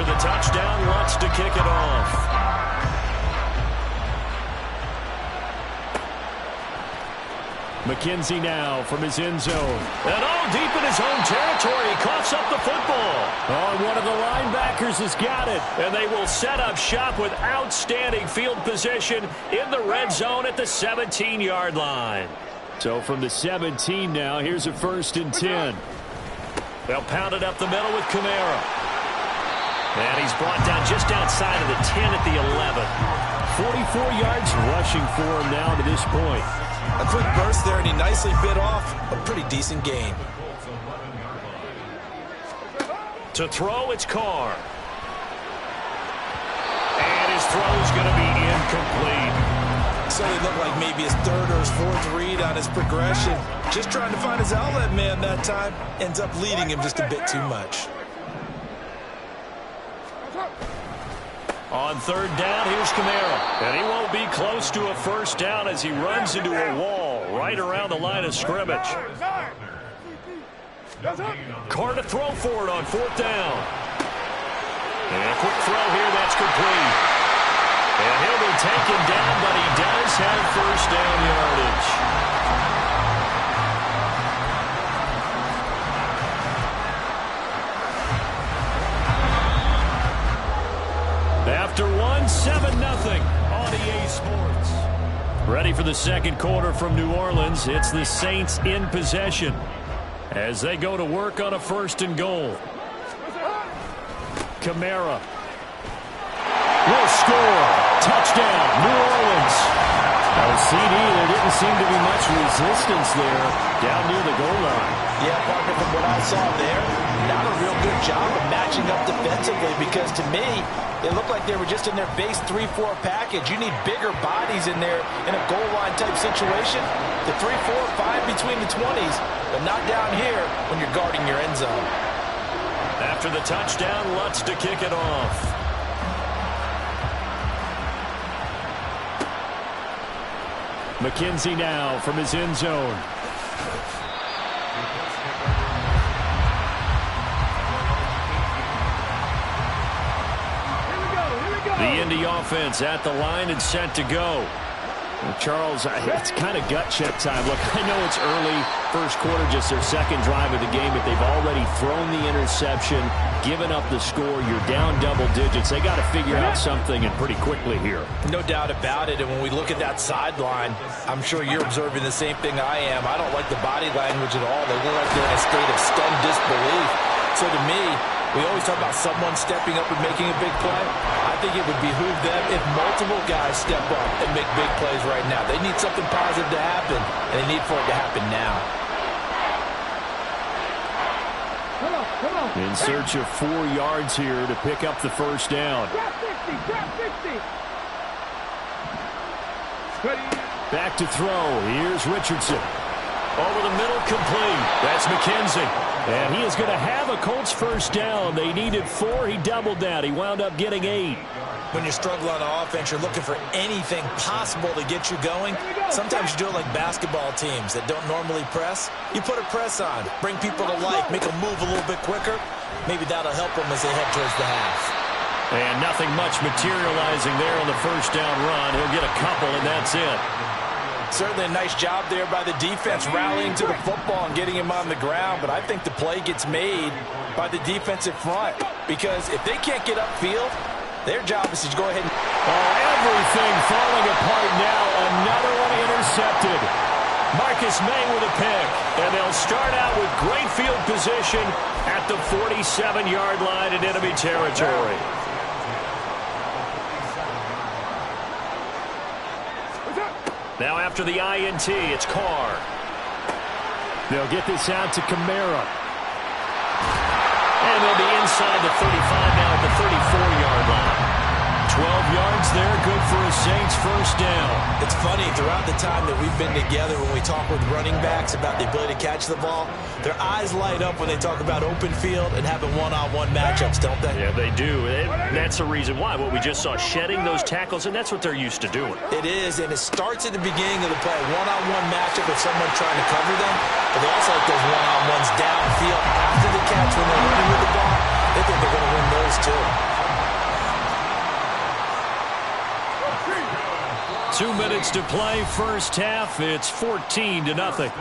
After the touchdown, wants to kick it off. McKenzie now from his end zone. And all deep in his own territory. He coughs up the football. Oh, and one of the linebackers has got it. And they will set up shop with outstanding field position in the red zone at the 17-yard line. So from the 17 now, here's a 1st and 10. They'll pound it up the middle with Kamara. And he's brought down just outside of the 10 at the 11. 44 yards rushing for him now to this point. A quick burst there, and he nicely bit off a pretty decent gain. To throw, it's Carr. And his throw is going to be incomplete. So it looked like maybe his 3rd or his 4th read on his progression. Just trying to find his outlet man that time. Ends up leading him just a bit too much. On 3rd down, here's Kamara. And he won't be close to a 1st down as he runs into a wall right around the line of scrimmage. Carr to throw for it on 4th down. And a quick throw here, that's complete. And he'll be taken down, but he does have 1st down yardage. After 7-0 on EA Sports. Ready for the 2nd quarter from New Orleans. It's the Saints in possession as they go to work on a 1st and goal. Kamara will score. Touchdown, New Orleans. CD, there didn't seem to be much resistance there down near the goal line. Yeah, partner, from what I saw there, not a real good job of matching up defensively because to me, it looked like they were just in their base 3-4 package. You need bigger bodies in there in a goal line type situation. The 3-4, 5 between the 20s, but not down here when you're guarding your end zone. After the touchdown, Lutz to kick it off. McKenzie now from his end zone. The Indy offense at the line and set to go. Well, Charles, it's kind of gut check time. Look, I know it's early, 1st quarter, just their 2nd drive of the game, but they've already thrown the interception, given up the score. You're down double digits. They got to figure out something, and pretty quickly here. No doubt about it, and when we look at that sideline, I'm sure you're observing the same thing I am. I don't like the body language at all. They look like they're in a state of stunned disbelief. So to me, we always talk about someone stepping up and making a big play. I think it would behoove them if multiple guys step up and make big plays right now. They need something positive to happen, and they need for it to happen now. In search of 4 yards here to pick up the 1st down. Back to throw. Here's Richardson. Over the middle, complete. That's McKenzie. And he is going to have a Colts 1st down. They needed 4. He doubled that. He wound up getting 8. When you struggle on offense, you're looking for anything possible to get you going. Sometimes you do it like basketball teams that don't normally press. You put a press on, bring people to life, make them move a little bit quicker. Maybe that'll help them as they head towards the half. And nothing much materializing there on the 1st down run. He'll get a couple, and that's it. Certainly a nice job there by the defense rallying to the football and getting him on the ground, but I think the play gets made by the defensive front because if they can't get upfield, their job is to go ahead and... everything falling apart now. Another one intercepted. Marcus May with a pick, and they'll start out with great field position at the 47-yard line in enemy territory. Now after the INT, it's Carr. They'll get this out to Kamara. And they'll be inside the 35 now at the 34-yard line. 12 yards there, good for a Saints 1st down. It's funny, throughout the time that we've been together, when we talk with running backs about the ability to catch the ball, their eyes light up when they talk about open field and having one-on-one matchups, don't they? Yeah, they do. And that's the reason why. What we just saw, shedding those tackles, and that's what they're used to doing. It is, and it starts at the beginning of the play. One-on-one matchup with someone trying to cover them, but they also like those one-on-ones downfield after the catch when they're running with the ball. They think they're going to win those too. 2 minutes to play, first half. It's 14-0.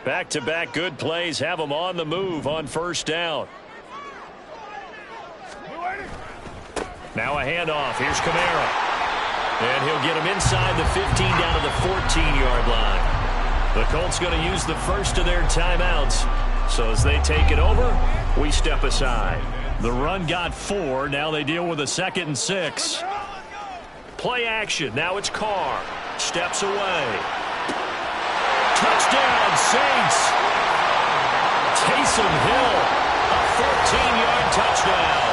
Back-to-back good plays have them on the move on first down. Now a handoff. Here's Kamara. And he'll get him inside the 15 down to the 14-yard line. The Colts going to use the first of their timeouts. So as they take it over, we step aside. The run got 4. Now they deal with a 2nd and 6. Play action. Now it's Carr. Steps away. Touchdown, Saints. Taysom Hill, a 14-yard touchdown.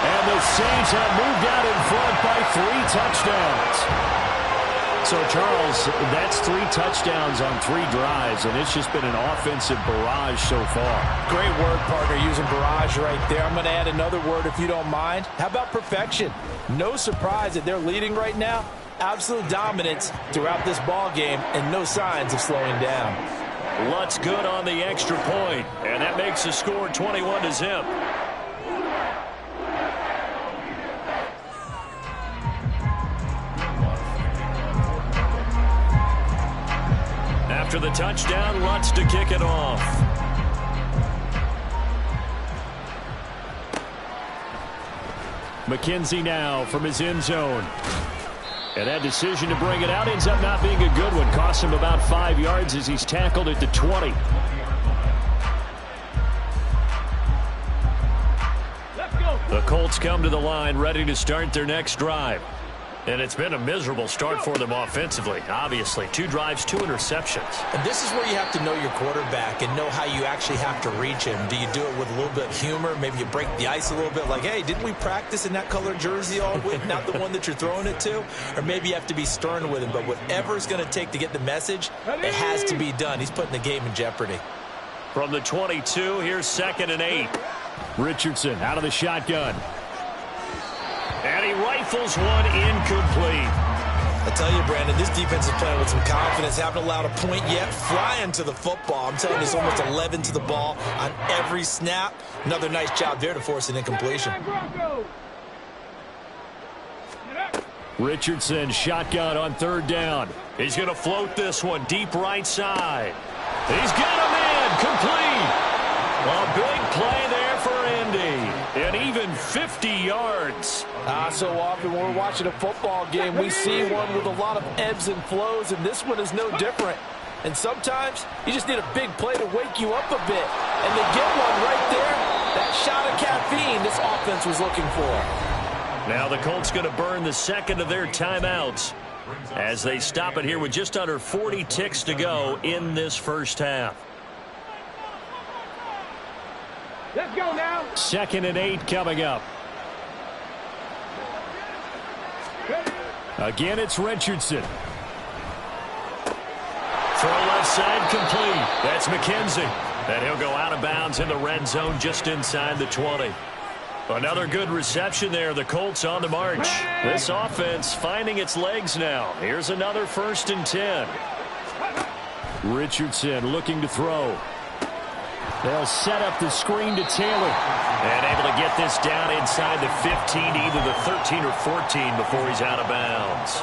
And the Saints have moved out in front by 3 touchdowns. So, Charles, that's 3 touchdowns on 3 drives, and it's just been an offensive barrage so far. Great word, partner, using barrage right there. I'm going to add another word if you don't mind. How about perfection? No surprise that they're leading right now. Absolute dominance throughout this ball game and no signs of slowing down. Lutz good on the extra point, and that makes the score 21-0. After the touchdown, Lutz to kick it off. McKenzie now from his end zone. And that decision to bring it out ends up not being a good one. Costs him about 5 yards as he's tackled at the 20. The Colts come to the line ready to start their next drive. And it's been a miserable start for them offensively, obviously. 2 drives, 2 interceptions. And this is where you have to know your quarterback and know how you actually have to reach him. Do you do it with a little bit of humor? Maybe you break the ice a little bit like, hey, didn't we practice in that color jersey all week? Not the one that you're throwing it to? Or maybe you have to be stern with him. But whatever it's going to take to get the message, it has to be done. He's putting the game in jeopardy. From the 22, here's 2nd and 8. Richardson out of the shotgun. And he rifles one incomplete. I tell you, Brandon, this defense is playing with some confidence. Haven't allowed a point yet. Flying to the football. I'm telling you, it's almost 11 to the ball on every snap. Another nice job there to force an incompletion. Richardson shotgun on 3rd down. He's going to float this one deep right side. He's got a man complete. A big play there for Indy. And even 50 yards. So often when we're watching a football game, we see one with a lot of ebbs and flows, and this one is no different. And sometimes you just need a big play to wake you up a bit. And they get one right there. That shot of caffeine this offense was looking for. Now the Colts going to burn the 2nd of their timeouts as they stop it here with just under 40 ticks to go in this first half. Let's go now. 2nd and 8 coming up. Again, it's Richardson. Throw left side complete. That's McKenzie. And he'll go out of bounds in the red zone just inside the 20. Another good reception there. The Colts on the march. This offense finding its legs now. Here's another 1st and 10. Richardson looking to throw. They'll set up the screen to Taylor. And able to get this down inside the 15 to either the 13 or 14 before he's out of bounds.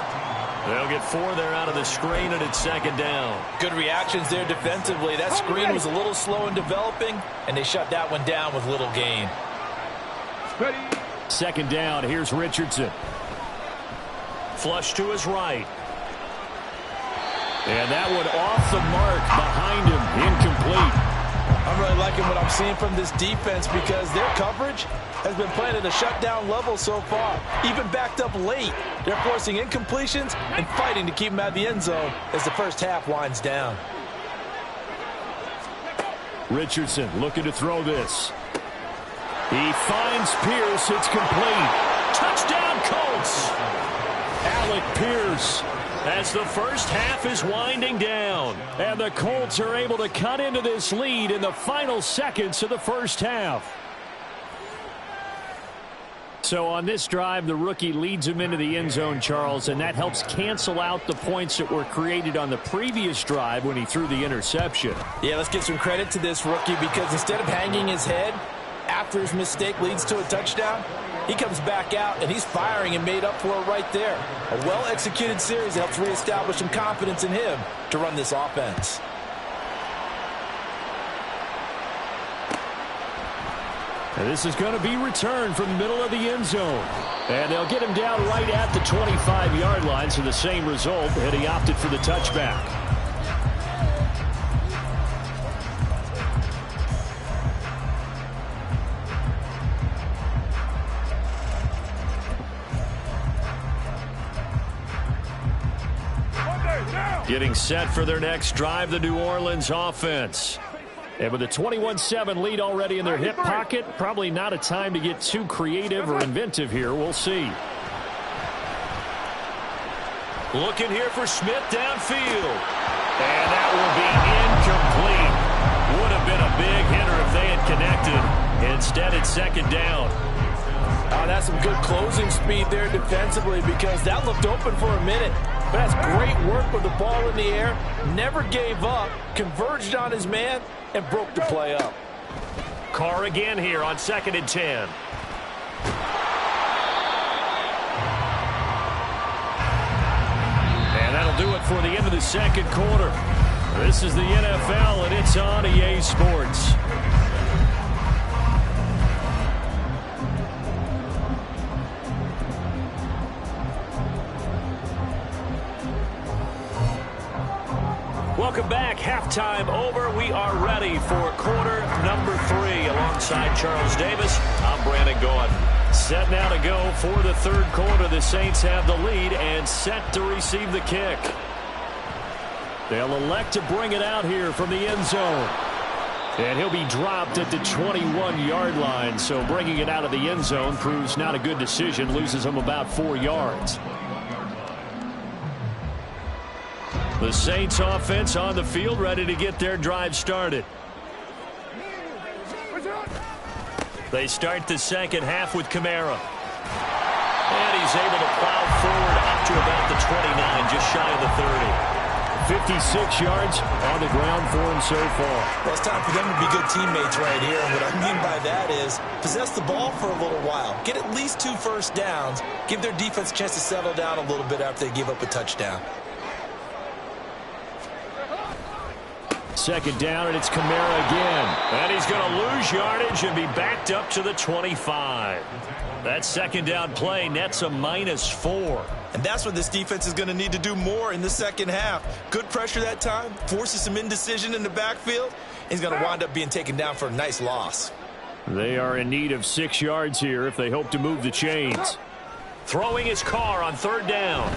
They'll get 4 there out of the screen, and it's 2nd down. Good reactions there defensively. That screen was a little slow in developing, and they shut that one down with little gain. 2nd down. Here's Richardson. Flush to his right. And that one off the mark behind him. Incomplete. I'm really liking what I'm seeing from this defense because their coverage has been playing at a shutdown level so far. Even backed up late, they're forcing incompletions and fighting to keep them out of the end zone as the first half winds down. Richardson looking to throw this. He finds Pierce. It's complete. Touchdown, Colts. Alec Pierce. As the first half is winding down. And the Colts are able to cut into this lead in the final seconds of the first half. So on this drive, the rookie leads him into the end zone, Charles, and that helps cancel out the points that were created on the previous drive when he threw the interception. Yeah, let's give some credit to this rookie because instead of hanging his head after his mistake leads to a touchdown, he comes back out and he's firing and made up for it right there. A well-executed series helps reestablish some confidence in him to run this offense. And this is going to be returned from the middle of the end zone. And they'll get him down right at the 25-yard line, so the same result, and he opted for the touchback. Getting set for their next drive, the New Orleans offense. And with a 21-7 lead already in their hip pocket, probably not a time to get too creative or inventive here. We'll see. Looking here for Smith downfield. And that will be incomplete. Would have been a big hitter if they had connected. Instead, it's second down. Oh, that's some good closing speed there defensively because that looked open for a minute. But that's great work with the ball in the air. Never gave up, converged on his man, and broke the play up. Carr again here on 2nd and 10. And that'll do it for the end of the second quarter. This is the NFL, and it's on EA Sports. Welcome back. Halftime over. We are ready for quarter number 3. Alongside Charles Davis, I'm Brandon Gordon. Set now to go for the third quarter. The Saints have the lead and set to receive the kick. They'll elect to bring it out here from the end zone. And he'll be dropped at the 21-yard line. So bringing it out of the end zone proves not a good decision. Loses him about 4 yards. The Saints offense on the field, ready to get their drive started. They start the second half with Kamara. And he's able to plow forward up to about the 29, just shy of the 30. 56 yards on the ground for him so far. Well, it's time for them to be good teammates right here. And what I mean by that is possess the ball for a little while. Get at least 2 first downs. Give their defense a chance to settle down a little bit after they give up a touchdown. Second down, and it's Kamara again. And he's going to lose yardage and be backed up to the 25. That second down play nets a -4. And that's what this defense is going to need to do more in the second half. Good pressure that time, forces some indecision in the backfield. He's going to wind up being taken down for a nice loss. They are in need of 6 yards here if they hope to move the chains. Throwing his car on third down.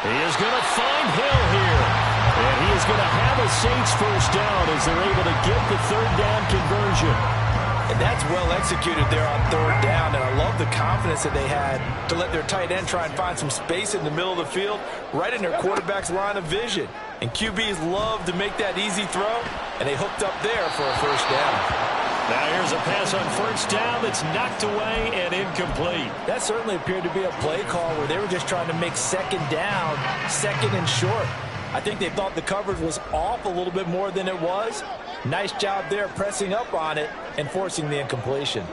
He is going to find Hill here. And he is going to have a Saints first down as they're able to get the third down conversion. And that's well executed there on third down. And I love the confidence that they had to let their tight end try and find some space in the middle of the field, right in their quarterback's line of vision. And QBs love to make that easy throw, and they hooked up there for a first down. Now here's a pass on first down that's knocked away and incomplete. That certainly appeared to be a play call where they were just trying to make second down, second and short. I think they thought the coverage was off a little bit more than it was. Nice job there pressing up on it and forcing the incompletion.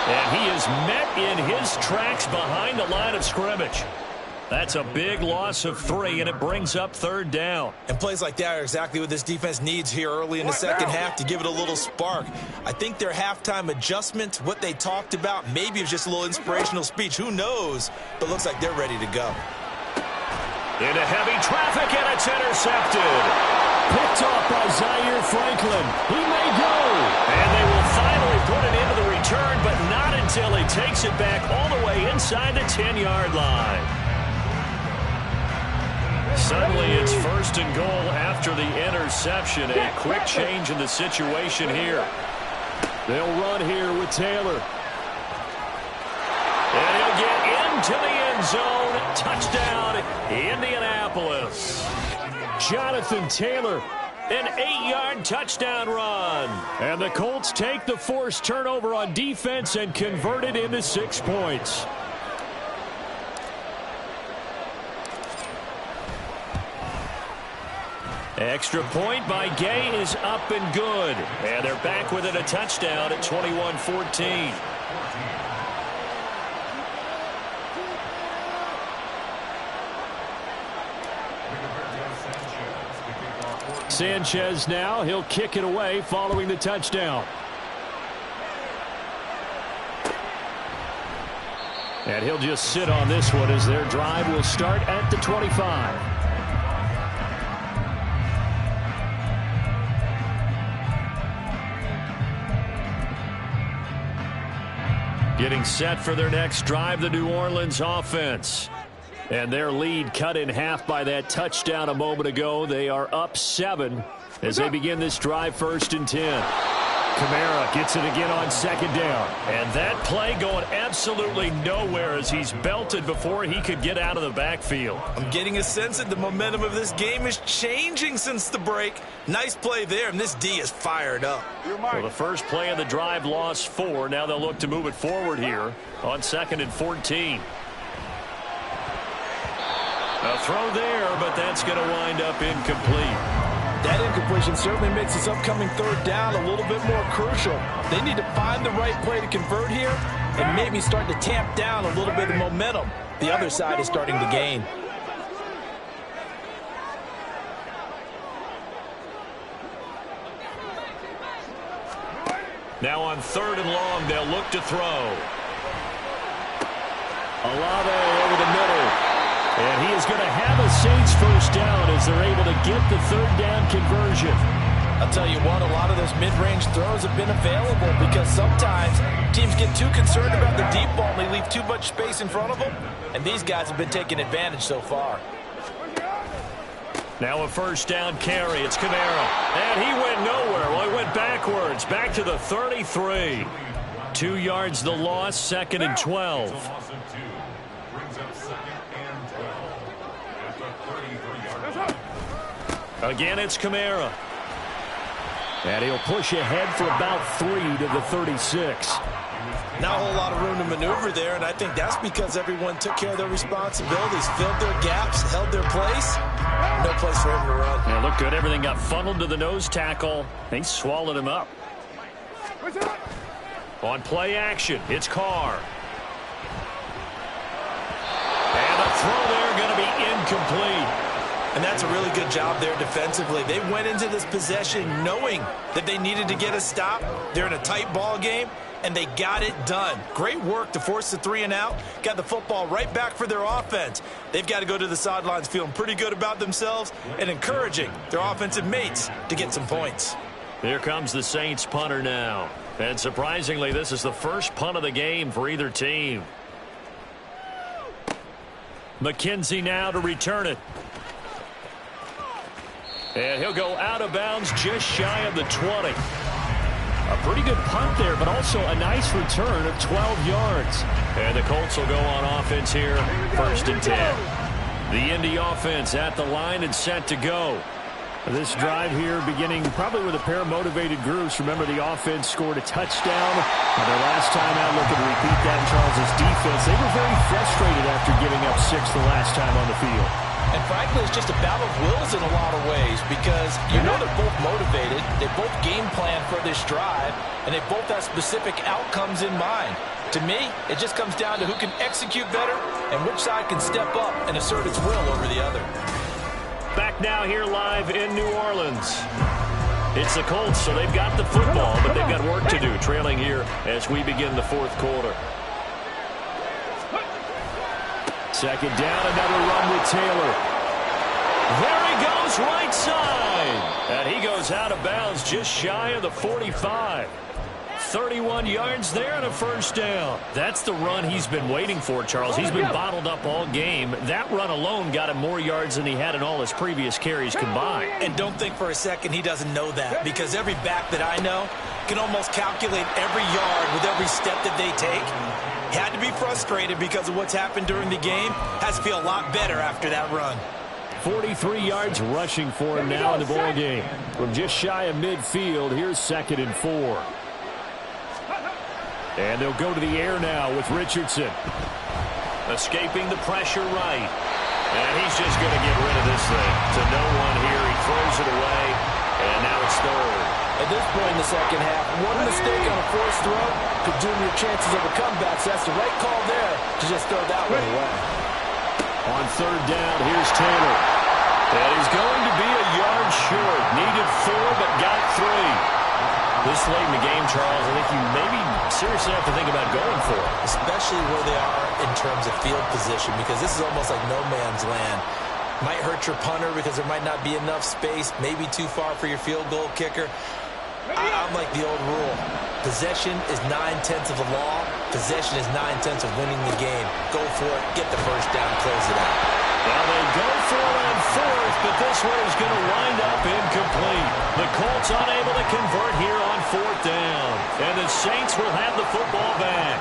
And he is met in his tracks behind the line of scrimmage. That's a big loss of 3, and it brings up third down. And plays like that are exactly what this defense needs here early in the second half to give it a little spark. I think their halftime adjustment, what they talked about, maybe it was just a little inspirational speech. Who knows? But looks like they're ready to go. Into heavy traffic, and it's intercepted. Picked off by Zaire Franklin. He may go. And they will finally put it into the return, but not until he takes it back all the way inside the 10-yard line. Suddenly it's first and goal after the interception. A quick change in the situation here. They'll run here with Taylor. And he'll into the end zone. Touchdown, Indianapolis. Jonathan Taylor, an 8-yard touchdown run. And the Colts take the forced turnover on defense and convert it into 6 points. Extra point by Gay is up and good. And they're back within a touchdown at 21-14. Sanchez now, he'll kick it away following the touchdown. And he'll just sit on this one as their drive will start at the 25. Getting set for their next drive, the New Orleans offense. And their lead cut in half by that touchdown a moment ago. They are up 7 as they begin this drive, 1st and 10. Kamara gets it again on 2nd down. And that play going absolutely nowhere as he's belted before he could get out of the backfield. I'm getting a sense that the momentum of this game is changing since the break. Nice play there, and this D is fired up. Well, the first play of the drive lost 4. Now they'll look to move it forward here on 2nd and 14. A throw there, but that's going to wind up incomplete. That incompletion certainly makes this upcoming 3rd down a little bit more crucial. They need to find the right play to convert here and maybe start to tamp down a little bit of momentum. The other side is starting to gain. Now on 3rd and long, they'll look to throw. Olave over the middle. And he is going to have a Saints first down as they're able to get the 3rd down conversion. I'll tell you what, a lot of those mid-range throws have been available because sometimes teams get too concerned about the deep ball and they leave too much space in front of them. And these guys have been taking advantage so far. Now a 1st down carry. It's Kamara. And he went nowhere. Well, he went backwards. Back to the 33. 2 yards the loss, 2nd and 12. Again, it's Kamara. And he'll push ahead for about 3 to the 36. Not a whole lot of room to maneuver there, and I think that's because everyone took care of their responsibilities, filled their gaps, held their place. No place for him to run. Yeah, looked good. Everything got funneled to the nose tackle. They swallowed him up. On play action, it's Carr. And a throw there going to be incomplete. And that's a really good job there defensively. They went into this possession knowing that they needed to get a stop. They're in a tight ball game, and they got it done. Great work to force the 3 and out. Got the football right back for their offense. They've got to go to the sidelines feeling pretty good about themselves and encouraging their offensive mates to get some points. Here comes the Saints punter now. And surprisingly, this is the first punt of the game for either team. McKenzie now to return it. And he'll go out of bounds just shy of the 20. A pretty good punt there, but also a nice return of 12 yards. And the Colts will go on offense here, 1st and 10. The Indy offense at the line and set to go. This drive here beginning probably with a pair of motivated groups. Remember, the offense scored a touchdown. And their last time out, looking to repeat that in Charles' defense. They were very frustrated after giving up 6 the last time on the field. And frankly, it's just a battle of wills in a lot of ways because you know they're both motivated. They both game plan for this drive, and they both have specific outcomes in mind. To me, it just comes down to who can execute better and which side can step up and assert its will over the other. Back now here live in New Orleans. It's the Colts, so they've got the football, but they've got work to do, trailing here as we begin the 4th quarter. 2nd down, another run with Taylor. There he goes, right side. And he goes out of bounds just shy of the 45. 31 yards there and a 1st down. That's the run he's been waiting for, Charles. He's been bottled up all game. That run alone got him more yards than he had in all his previous carries combined. And don't think for a second he doesn't know that, because every back that I know can almost calculate every yard with every step that they take. He had to be frustrated because of what's happened during the game. Has to feel a lot better after that run. 43 yards rushing for him now in the ball game. From just shy of midfield, here's 2nd and 4. And they'll go to the air now with Richardson. Escaping the pressure right. And he's just going to get rid of this thing. To no one here. He throws it away. And now it's 3rd. At this point in the second half, one mistake on a forced throw could doom your chances of a comeback. So that's the right call there to just throw that one away. On 3rd down, here's Taylor. And he's going to be a yard short. Needed 4, but got 3. This late in the game, Charles, I think you maybe seriously have to think about going for it. Especially where they are in terms of field position, because this is almost like no man's land. Might hurt your punter because there might not be enough space, maybe too far for your field goal kicker. I'm like the old rule. Possession is 9/10 of the law. Possession is 9/10 of winning the game. Go for it, get the first down, close it out. Well, they go for it on 4th, but this one is going to wind up incomplete. The Colts unable to convert here on 4th down. And the Saints will have the football back.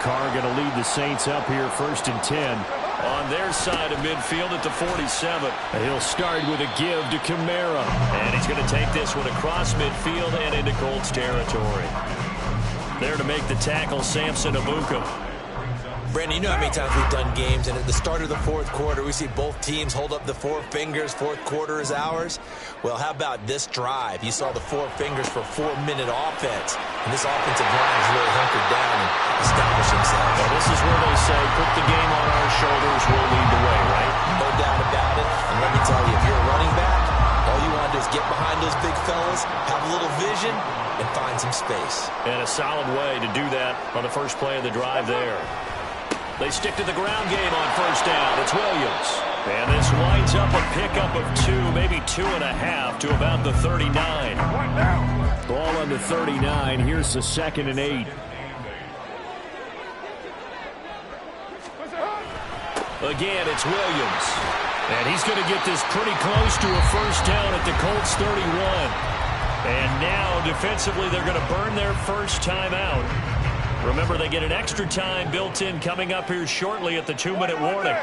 Carr going to lead the Saints up here 1st and 10. On their side of midfield at the 47. And he'll start with a give to Kamara. And he's going to take this one across midfield and into Colts territory. There to make the tackle, Samson Abuka. Brandon, you know how many times we've done games, and at the start of the 4th quarter, we see both teams hold up the 4 fingers, 4th quarter is ours. Well, how about this drive? You saw the 4 fingers for 4-minute offense, and this offensive line has really hunkered down and established themselves. Well, this is where they say, put the game on our shoulders, we'll lead the way, right? No doubt about it, and let me tell you, if you're a running back, all you want to do is get behind those big fellas, have a little vision, and find some space. And a solid way to do that on the first play of the drive there. They stick to the ground game on 1st down. It's Williams. And this winds up a pickup of 2, maybe 2.5 to about the 39. Ball on the 39. Here's the 2nd and 8. Again, it's Williams. And he's going to get this pretty close to a first down at the Colts 31. And now, defensively, they're going to burn their first time out. Remember, they get an extra time built in coming up here shortly at the 2-minute warning.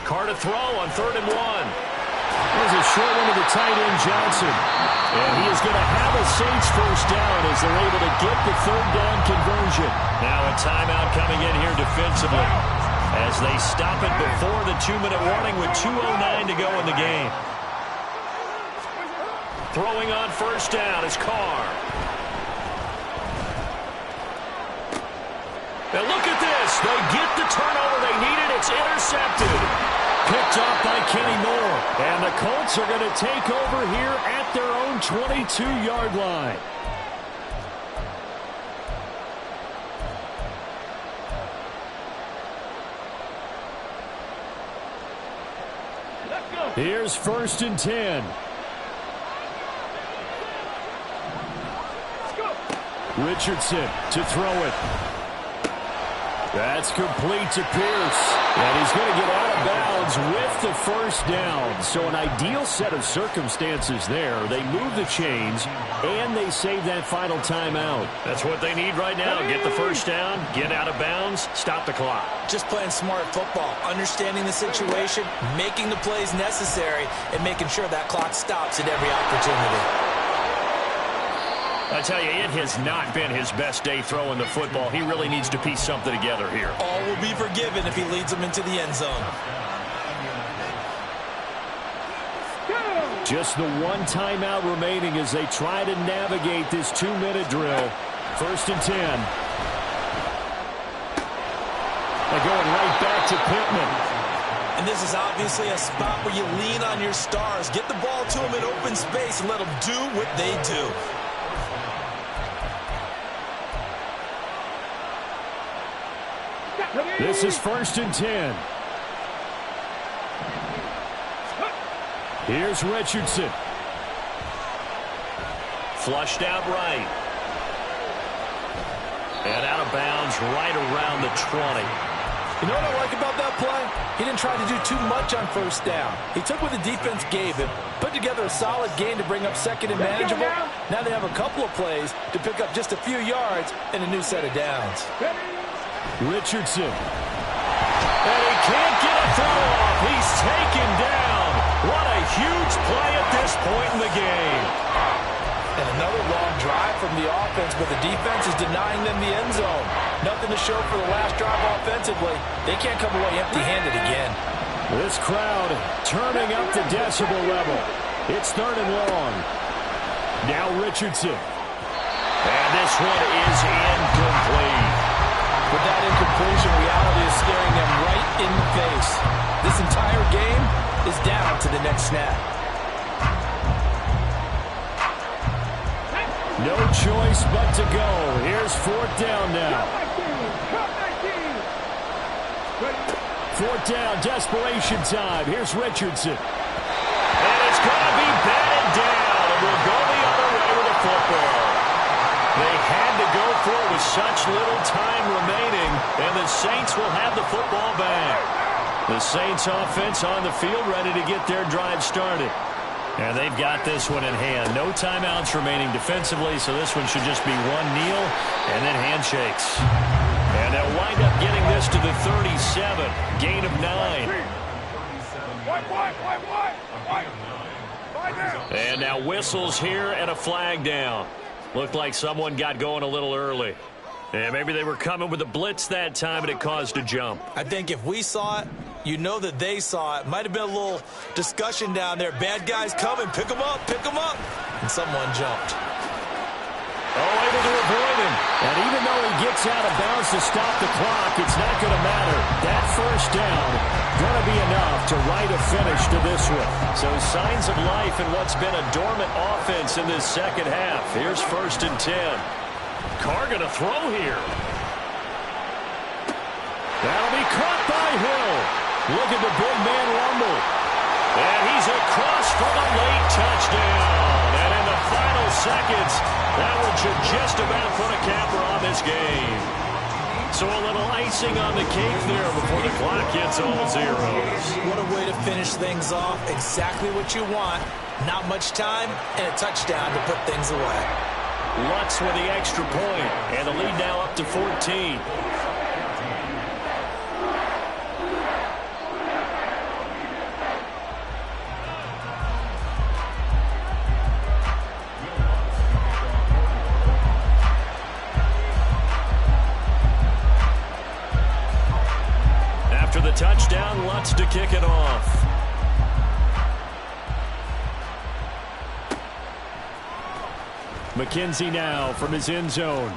Carr to throw on 3rd and 1. There's a short one to the tight end, Johnson. And he is going to have a Saints first down as they're able to get the 3rd down conversion. Now a timeout coming in here defensively as they stop it before the 2-minute warning with 2:09 to go in the game. Throwing on 1st down is Carr. And look at this. They get the turnover they needed. It's intercepted. Picked off by Kenny Moore. And the Colts are going to take over here at their own 22-yard line. Here's 1st and 10. Richardson to throw it. That's complete to Pierce. And he's going to get out of bounds with the first down. So an ideal set of circumstances there. They move the chains, and they save that final timeout. That's what they need right now. Get the first down, get out of bounds, stop the clock. Just playing smart football, understanding the situation, making the plays necessary, and making sure that clock stops at every opportunity. I tell you, it has not been his best day throwing the football. He really needs to piece something together here. All will be forgiven if he leads them into the end zone. Just the one timeout remaining as they try to navigate this 2-minute drill. 1st and 10. They're going right back to Pittman. And this is obviously a spot where you lean on your stars. Get the ball to them in open space and let them do what they do. This is 1st and 10. Here's Richardson. Flushed out right. And out of bounds right around the 20. You know what I like about that play? He didn't try to do too much on first down. He took what the defense gave him, put together a solid gain to bring up second and manageable. Now they have a couple of plays to pick up just a few yards and a new set of downs. Richardson. And he can't get a throw off. He's taken down. What a huge play at this point in the game. And another long drive from the offense, but the defense is denying them the end zone. Nothing to show for the last drive offensively. They can't come away empty-handed again. This crowd turning up the decibel level. It's 3rd and long. Now Richardson. And this one is incomplete. With that incompletion, reality is staring them right in the face. This entire game is down to the next snap. No choice but to go. Here's 4th down now. 4th down, desperation time. Here's Richardson. And it's going to be batted down. And we'll go the other way with the football. They had to go for it with such little time remaining. And the Saints will have the football back. The Saints offense on the field ready to get their drive started. And they've got this one in hand. No timeouts remaining defensively, so this one should just be one kneel and then handshakes. And they'll wind up getting this to the 37. Gain of 9. And now whistles here and a flag down. Looked like someone got going a little early. And maybe they were coming with a blitz that time and it caused a jump. I think if we saw it, you know that they saw it. Might have been a little discussion down there. Bad guys coming. Pick them up. Pick them up. And someone jumped. Oh, able to avoid him. And even though he gets out of bounds to stop the clock, it's not going to matter. That first down going to be enough to write a finish to this one. So signs of life in what's been a dormant offense in this second half. Here's 1st and 10. Carr going to throw here. That'll be caught by Hill. Look at the big man rumble. And he's across for the late touchdown. And in the final seconds, that one should just about put a capper on this game. So a little icing on the cake there before the clock hits all zeros. What a way to finish things off. Exactly what you want. Not much time and a touchdown to put things away. Lutz with the extra point, and the lead now up to 14. After the touchdown, Lutz to kick it off. McKenzie now from his end zone.